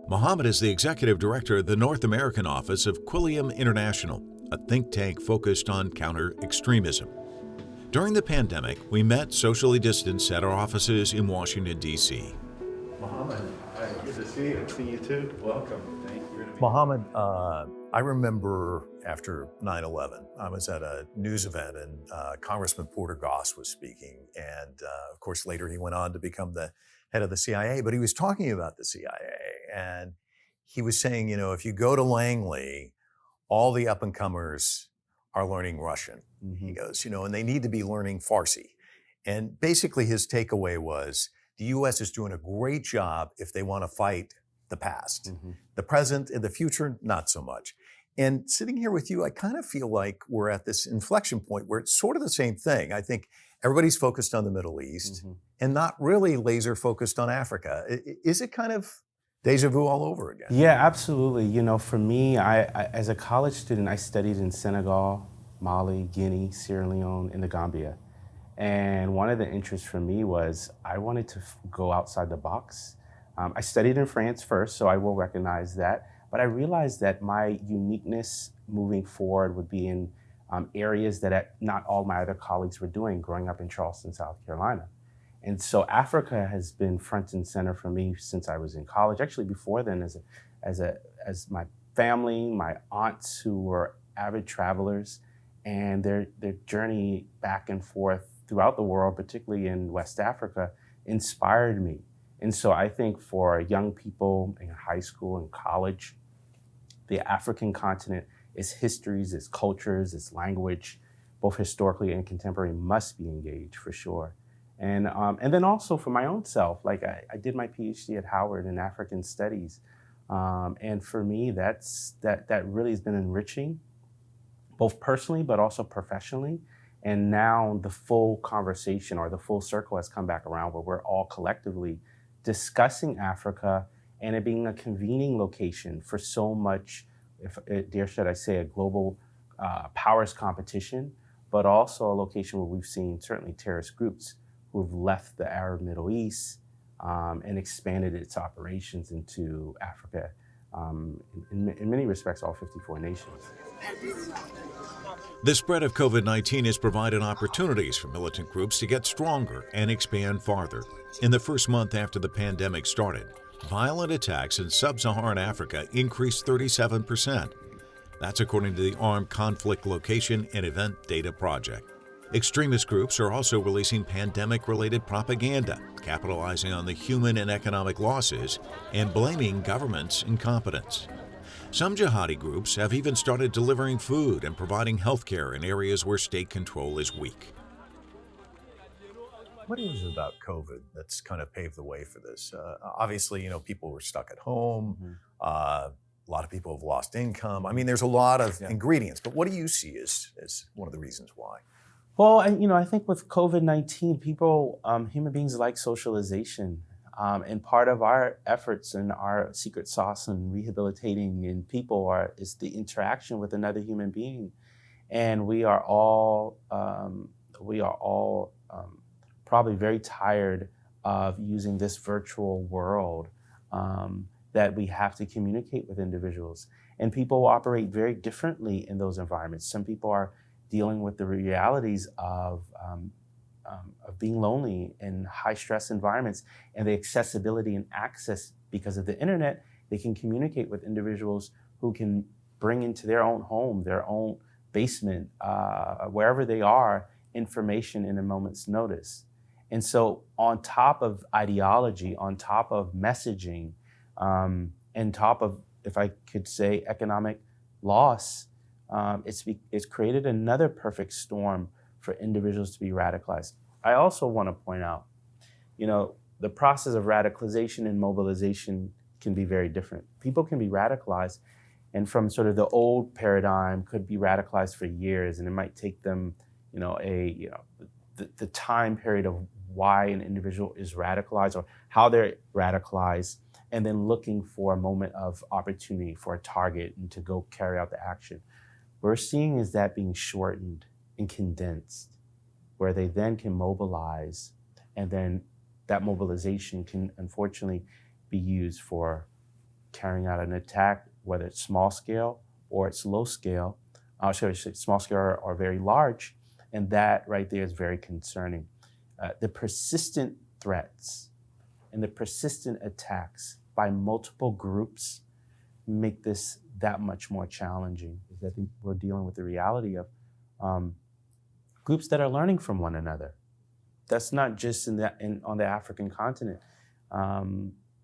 Muhammad is the executive director of the North American office of Quilliam International, a think tank focused on counter-extremism. During the pandemic, we met socially distanced at our offices in Washington, D.C. Muhammad, good to see you. See you too. Welcome. Thank you. Muhammad, I remember after 9/11, I was at a news event and Congressman Porter Goss was speaking. And of course, later he went on to become the head of the CIA, but he was talking about the CIA. And he was saying, if you go to Langley, all the up and comers are learning Russian. Mm-hmm. He goes, and they need to be learning Farsi. And basically his takeaway was the US is doing a great job if they want to fight the past. Mm-hmm. The present and the future, not so much. And sitting here with you, I kind of feel like we're at this inflection point where it's sort of the same thing. I think everybody's focused on the Middle East and not really laser focused on Africa. Is it kind of deja vu all over again? Yeah, absolutely. For me, I as a college student, I studied in Senegal, Mali, Guinea, Sierra Leone, and the Gambia. And one of the interests for me was I wanted to go outside the box. I studied in France first, so I will recognize that. But I realized that my uniqueness moving forward would be in areas that not all my other colleagues were doing growing up in Charleston, South Carolina. And so Africa has been front and center for me since I was in college. Actually, before then, as my family, my aunts who were avid travelers, and their journey back and forth throughout the world, particularly in West Africa, inspired me. And so I think for young people in high school and college, the African continent, its histories, its cultures, its language, both historically and contemporary, must be engaged for sure. And then also for my own self, like I did my PhD at Howard in African Studies. And for me, that really has been enriching, both personally, but also professionally. And now the full conversation or the full circle has come back around where we're all collectively discussing Africa and it being a convening location for so much, dare should I say, a global powers competition, but also a location where we've seen certainly terrorist groups who have left the Arab Middle East and expanded its operations into Africa, in many respects, all 54 nations. The spread of COVID-19 has provided opportunities for militant groups to get stronger and expand farther. In the first month after the pandemic started, violent attacks in sub-Saharan Africa increased 37%. That's according to the Armed Conflict Location and Event Data Project. Extremist groups are also releasing pandemic-related propaganda, capitalizing on the human and economic losses and blaming governments' incompetence. Some jihadi groups have even started delivering food and providing health care in areas where state control is weak. What is it about COVID that's kind of paved the way for this? Obviously, people were stuck at home. A lot of people have lost income. I mean, there's a lot of ingredients, but what do you see as one of the reasons why? Well, I think with COVID-19, people, human beings like socialization. And part of our efforts and our secret sauce in rehabilitating in people is the interaction with another human being. And we are all probably very tired of using this virtual world that we have to communicate with individuals. And people operate very differently in those environments. Some people are dealing with the realities of being lonely in high stress environments, and the accessibility and access because of the internet, they can communicate with individuals who can bring into their own home, their own basement, wherever they are, information in a moment's notice. And so on top of ideology, on top of messaging, and top of, if I could say, economic loss, it's created another perfect storm for individuals to be radicalized. I also want to point out, the process of radicalization and mobilization can be very different. People can be radicalized and from sort of the old paradigm could be radicalized for years, and it might take them, the time period of why an individual is radicalized or how they're radicalized, and then looking for a moment of opportunity for a target and to go carry out the action. What we're seeing is that being shortened and condensed, where they then can mobilize, and then that mobilization can unfortunately be used for carrying out an attack, whether it's small scale or it's low scale, small scale or very large, and that right there is very concerning. The persistent threats and the persistent attacks by multiple groups make this that much more challenging. I think we're dealing with the reality of groups that are learning from one another. That's not just on the African continent.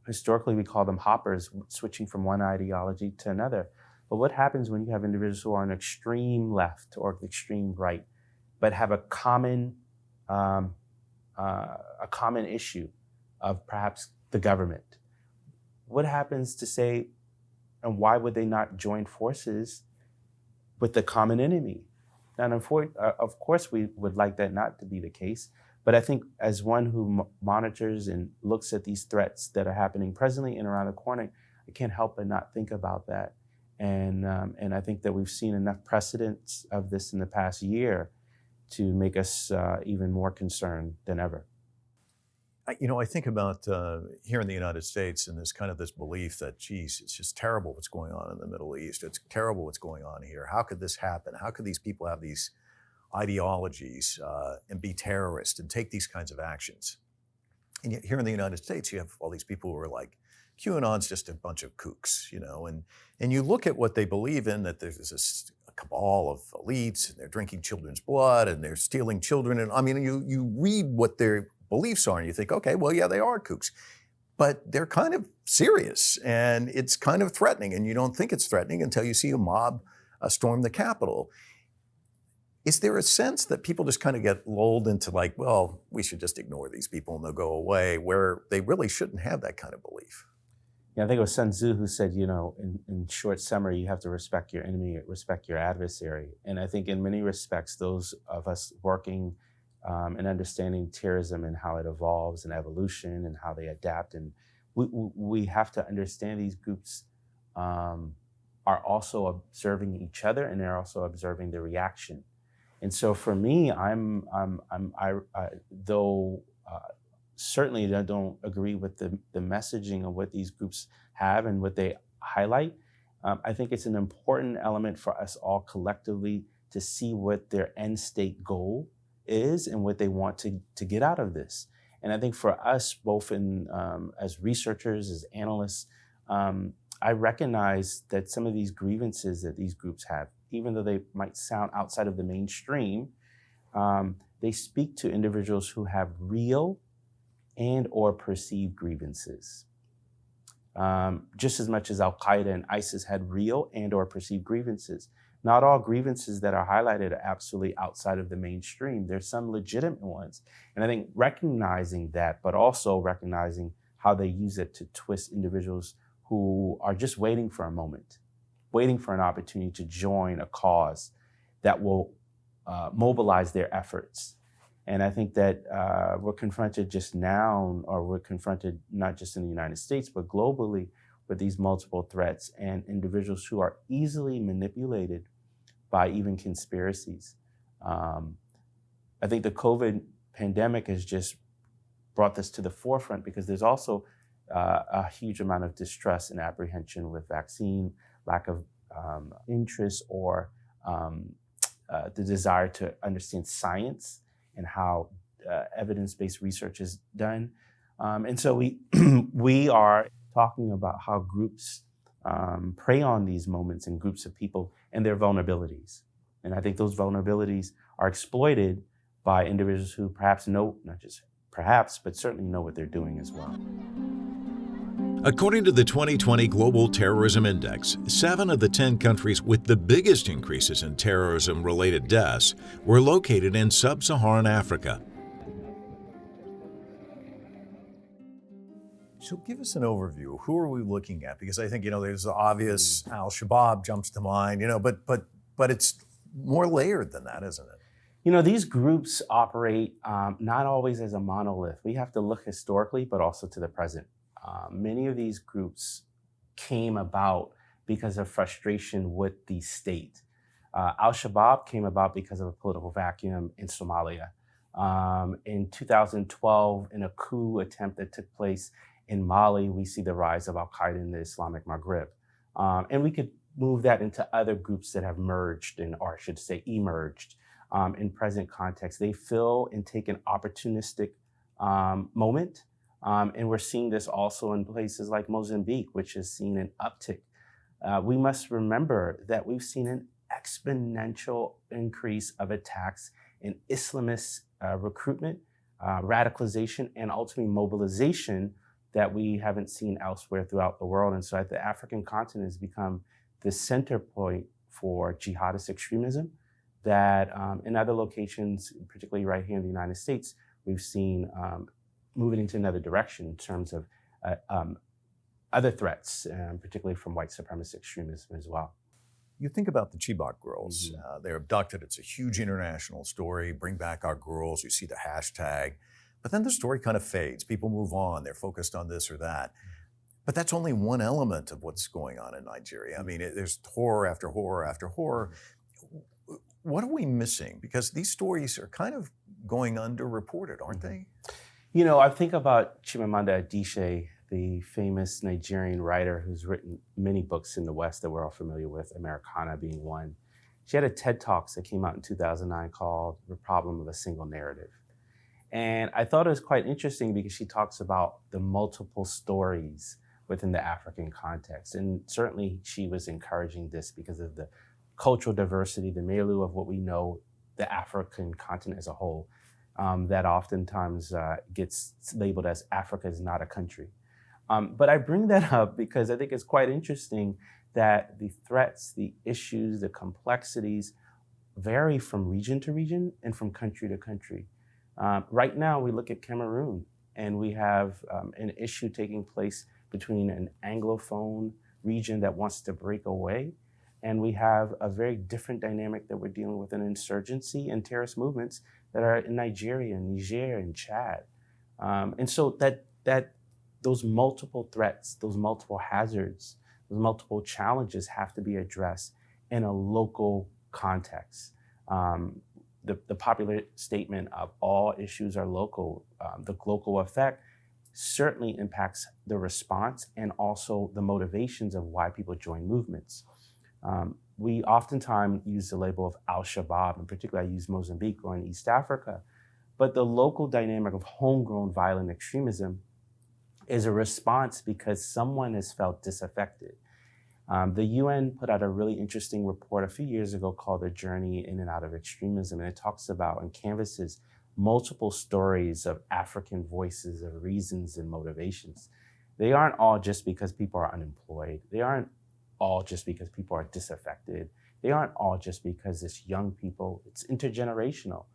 Historically, we call them hoppers, switching from one ideology to another. But what happens when you have individuals who are on extreme left or extreme right, but have a common issue of perhaps the government? What happens to say, and why would they not join forces with the common enemy? And of course, we would like that not to be the case. But I think as one who monitors and looks at these threats that are happening presently and around the corner, I can't help but not think about that. And I think that we've seen enough precedents of this in the past year to make us even more concerned than ever. I think about here in the United States and there's kind of this belief that, geez, it's just terrible what's going on in the Middle East. It's terrible what's going on here. How could this happen? How could these people have these ideologies and be terrorists and take these kinds of actions? And yet here in the United States, you have all these people who are like, QAnon's just a bunch of kooks, and you look at what they believe in, that there's this cabal of elites and they're drinking children's blood and they're stealing children. And I mean, you read what their beliefs are and you think, okay, well, yeah, they are kooks, but they're kind of serious and it's kind of threatening, and you don't think it's threatening until you see a mob storm the Capitol. Is there a sense that people just kind of get lulled into like, well, we should just ignore these people and they'll go away, where they really shouldn't have that kind of belief? Yeah, I think it was Sun Tzu who said, in short summary, you have to respect your enemy, respect your adversary. And I think in many respects, those of us working and understanding terrorism and how it evolves and evolution and how they adapt, and we have to understand these groups are also observing each other, and they're also observing the reaction. And so for me, certainly I don't agree with the messaging of what these groups have and what they highlight. I think it's an important element for us all collectively to see what their end state goal is and what they want to get out of this. And I think for us, both as researchers, as analysts, I recognize that some of these grievances that these groups have, even though they might sound outside of the mainstream, they speak to individuals who have real and or perceived grievances. Just as much as Al-Qaeda and ISIS had real and or perceived grievances. Not all grievances that are highlighted are absolutely outside of the mainstream. There's some legitimate ones. And I think recognizing that, but also recognizing how they use it to twist individuals who are just waiting for a moment, waiting for an opportunity to join a cause that will mobilize their efforts. And I think that we're confronted just now, or we're confronted not just in the United States, but globally with these multiple threats and individuals who are easily manipulated by even conspiracies. I think the COVID pandemic has just brought this to the forefront because there's also a huge amount of distrust and apprehension with vaccine, lack of interest or the desire to understand science and how evidence-based research is done. And so we are talking about how groups prey on these moments and groups of people and their vulnerabilities. And I think those vulnerabilities are exploited by individuals who perhaps know, not just perhaps, but certainly know what they're doing as well. According to the 2020 Global Terrorism Index, 7 of the 10 countries with the biggest increases in terrorism-related deaths were located in sub-Saharan Africa. So give us an overview. Who are we looking at? Because I think, there's the obvious Al-Shabaab jumps to mind, but it's more layered than that, isn't it? These groups operate not always as a monolith. We have to look historically, but also to the present. Many of these groups came about because of frustration with the state. Al-Shabaab came about because of a political vacuum in Somalia. In 2012, in a coup attempt that took place In Mali, we see the rise of Al-Qaeda in the Islamic Maghreb. And we could move that into other groups that have merged, or I should say emerged, in present context. They fill and take an opportunistic moment. And we're seeing this also in places like Mozambique, which has seen an uptick. We must remember that we've seen an exponential increase of attacks in Islamist recruitment, radicalization, and ultimately mobilization that we haven't seen elsewhere throughout the world. And so the African continent has become the center point for jihadist extremism that in other locations, particularly right here in the United States, we've seen moving into another direction in terms of other threats, particularly from white supremacist extremism as well. You think about the Chibok girls. They're abducted. It's a huge international story. Bring back our girls. You see the hashtag. But then the story kind of fades. People move on. They're focused on this or that. But that's only one element of what's going on in Nigeria. I mean, there's horror after horror after horror. What are we missing? Because these stories are kind of going underreported, aren't they? You know, I think about Chimamanda Adichie, the famous Nigerian writer who's written many books in the West that we're all familiar with, Americana being one. She had a TED Talks that came out in 2009 called The Problem of a Single Narrative. And I thought it was quite interesting because she talks about the multiple stories within the African context. And certainly she was encouraging this because of the cultural diversity, the milieu of what we know, the African continent as a whole, that oftentimes gets labeled as Africa is not a country. But I bring that up because I think it's quite interesting that the threats, the issues, the complexities vary from region to region and from country to country. Right now, we look at Cameroon and we have an issue taking place between an Anglophone region that wants to break away, and we have a very different dynamic that we're dealing with, an insurgency and terrorist movements that are in Nigeria, Niger, and Chad. And so those multiple threats, those multiple hazards, those multiple challenges have to be addressed in a local context. The popular statement of all issues are local, the local effect certainly impacts the response and also the motivations of why people join movements. We oftentimes use the label of Al-Shabaab, in particular I use Mozambique or in East Africa, but the local dynamic of homegrown violent extremism is a response because someone has felt disaffected. The UN put out a really interesting report a few years ago called The Journey In and Out of Extremism, and it talks about and canvasses multiple stories of African voices of reasons and motivations. They aren't all just because people are unemployed. They aren't all just because people are disaffected. They aren't all just because it's young people. It's intergenerational.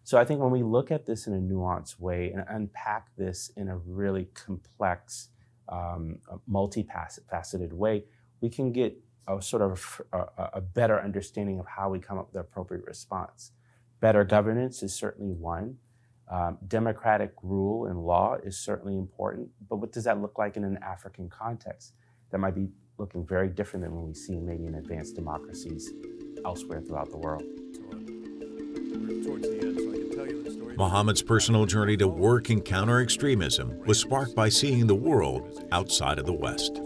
So I think when we look at this in a nuanced way and unpack this in a really complex, multifaceted way, we can get a sort of a better understanding of how we come up with the appropriate response. Better governance is certainly one. Democratic rule and law is certainly important, but what does that look like in an African context? That might be looking very different than what we see maybe in advanced democracies elsewhere throughout the world. Muhammad's personal journey to work in counter-extremism was sparked by seeing the world outside of the West.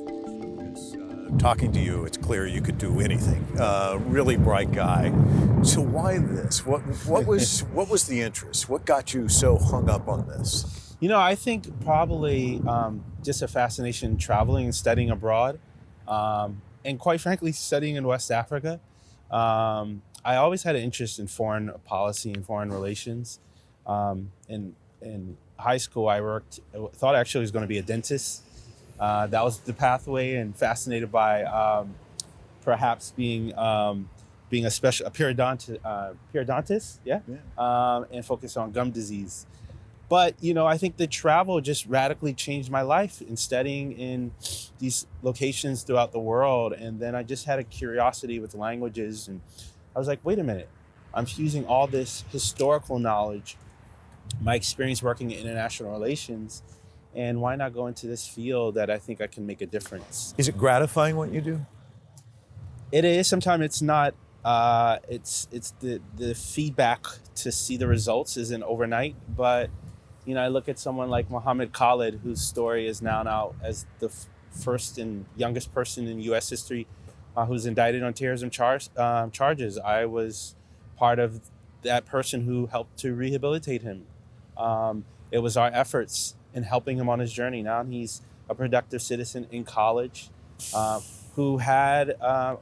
Talking to you, it's clear you could do anything. Really bright guy. So why this? What was the interest? What got you so hung up on this? You know, I think probably just a fascination traveling and studying abroad, and quite frankly, studying in West Africa. I always had an interest in foreign policy and foreign relations. In high school, thought actually I was going to be a dentist. That was the pathway, and fascinated by perhaps being a periodontist, and focus on gum disease. But you know, I think the travel just radically changed my life in studying in these locations throughout the world, and then I just had a curiosity with languages, and I was like, wait a minute, I'm fusing all this historical knowledge, my experience working in international relations, and why not go into this field that I think I can make a difference? Is it gratifying what you do? It is. Sometimes it's not. It's the feedback to see the results isn't overnight, but You know, I look at someone like Muhammad Khalid, whose story is now out as the first and youngest person in U.S. history who's indicted on terrorism charges. I was part of that person who helped to rehabilitate him. It was our efforts in helping him on his journey. Now he's a productive citizen in college who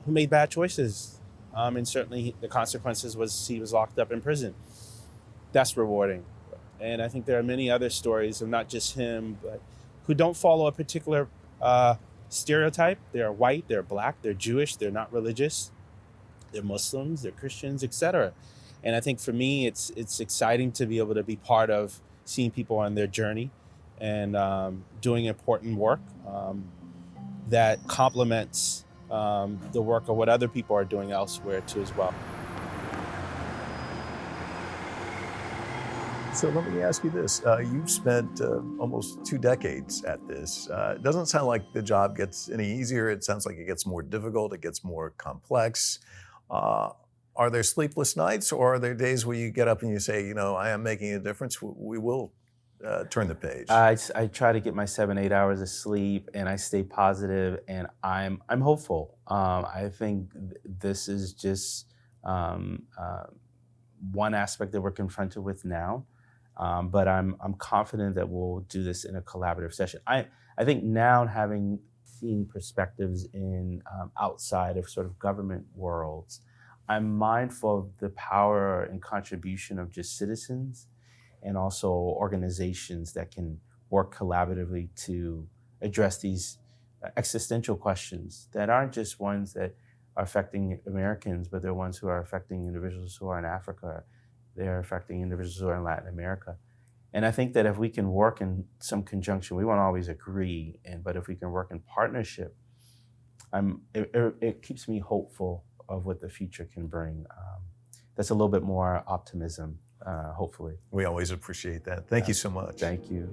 made bad choices. And certainly the consequences was he was locked up in prison. That's rewarding. And I think there are many other stories of not just him, but who don't follow a particular stereotype. They're white, they're black, they're Jewish, they're not religious, they're Muslims, they're Christians, etc. And I think for me, it's exciting to be able to be part of seeing people on their journey and doing important work that complements the work of what other people are doing elsewhere too as well. So let me ask you this. You've spent almost 2 decades at this. It doesn't sound like the job gets any easier. It sounds like it gets more difficult. It gets more complex. Are there sleepless nights, or are there days where you get up and you say, you know, I am making a difference? We will turn the page. I try to get my 7-8 hours of sleep, and I stay positive, and I'm hopeful. I think this is just one aspect that we're confronted with now. But I'm confident that we'll do this in a collaborative session. I think now, having seen perspectives in outside of sort of government worlds, I'm mindful of the power and contribution of just citizens and also organizations that can work collaboratively to address these existential questions that aren't just ones that are affecting Americans, but they're ones who are affecting individuals who are in Africa. They're affecting individuals who are in Latin America. And I think that if we can work in some conjunction, we won't always agree, but if we can work in partnership, it keeps me hopeful of what the future can bring. That's a little bit more optimism, hopefully. We always appreciate that. Thank you so much. Thank you.